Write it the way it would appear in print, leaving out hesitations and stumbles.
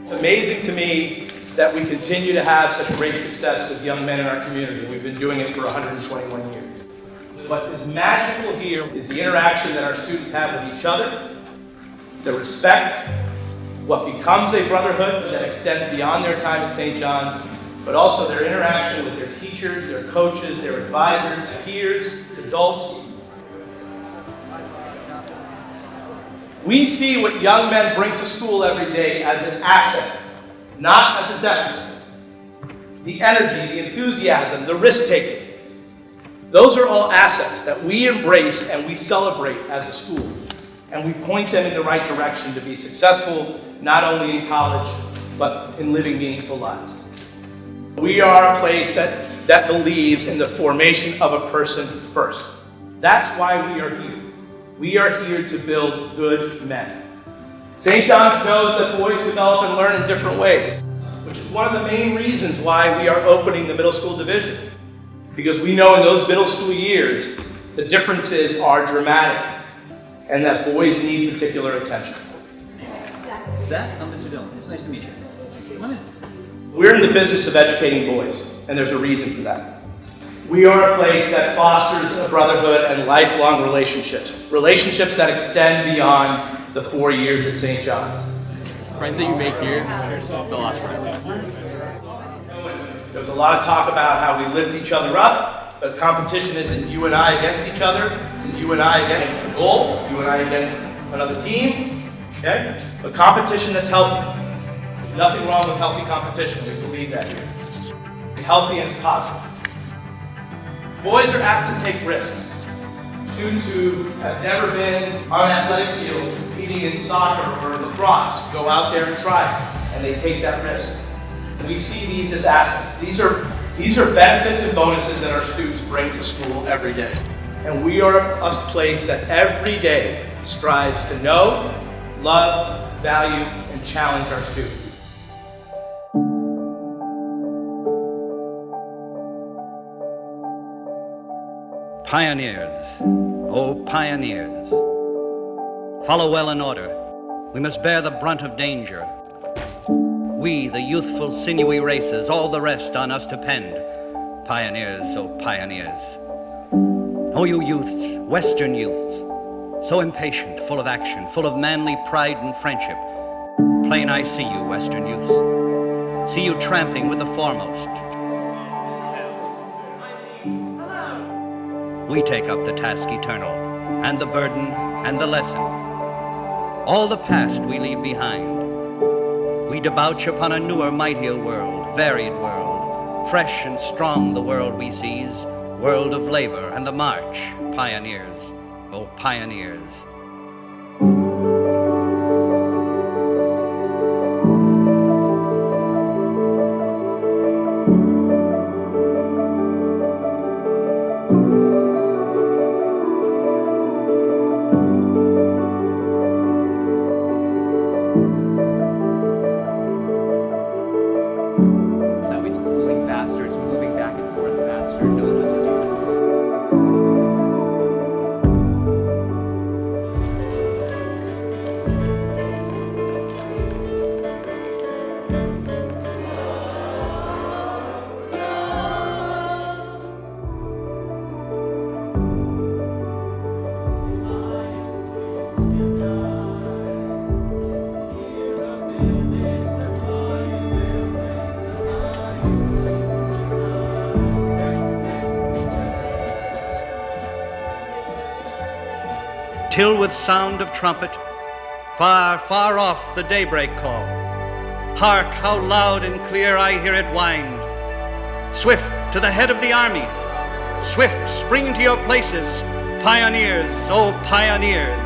It's amazing to me that we continue to have such great success with young men in our community. We've been doing it for 121 years. What is magical here is the interaction that our students have with each other, the respect, what becomes a brotherhood that extends beyond their time at St. John's, but also their interaction with their teachers, their coaches, their advisors, peers, adults. We see what young men bring to school every day as an asset, not as a deficit. The energy, the enthusiasm, the risk-taking. Those are all assets that we embrace and we celebrate as a school. And we point them in the right direction to be successful, not only in college, but in living meaningful lives. We are a place that believes in the formation of a person first. That's why we are here. We are here to build good men. St. John's knows that boys develop and learn in different ways, which is one of the main reasons why we are opening the middle school division. Because we know in those middle school years, the differences are dramatic, and that boys need particular attention. Zach, I'm Mr. Dillon. It's nice to meet you. Come on in. We're in the business of educating boys, and there's a reason for that. We are a place that fosters a brotherhood and lifelong relationships. Relationships that extend beyond the 4 years at St. John's. Friends that you make here, they'll last forever. There's a lot of talk about how we lift each other up, but competition isn't you and I against each other, and you and I against the goal, you and I against another team, okay? But competition that's healthy. There's nothing wrong with healthy competition, we believe that here. It's healthy and it's positive. Boys are apt to take risks. Students who have never been on an athletic field competing in soccer or lacrosse go out there and try it, and they take that risk. We see these as assets. These are benefits and bonuses that our students bring to school every day. And we are a place that every day strives to know, love, value, and challenge our students. Pioneers, oh pioneers, follow well in order. We must bear the brunt of danger. We, the youthful, sinewy races, all the rest on us depend. Pioneers, oh pioneers. Oh, you youths, Western youths, so impatient, full of action, full of manly pride and friendship. Plain I see you, Western youths. See you tramping with the foremost. We take up the task eternal, and the burden, and the lesson. All the past we leave behind. We debouch upon a newer, mightier world, varied world. Fresh and strong the world we seize, world of labor and the march. Pioneers, oh pioneers. Faster, it's moving back and forth faster, it knows what to do. Till with sound of trumpet, far, far off the daybreak call. Hark, how loud and clear I hear it wind. Swift to the head of the army, swift spring to your places, pioneers, oh pioneers.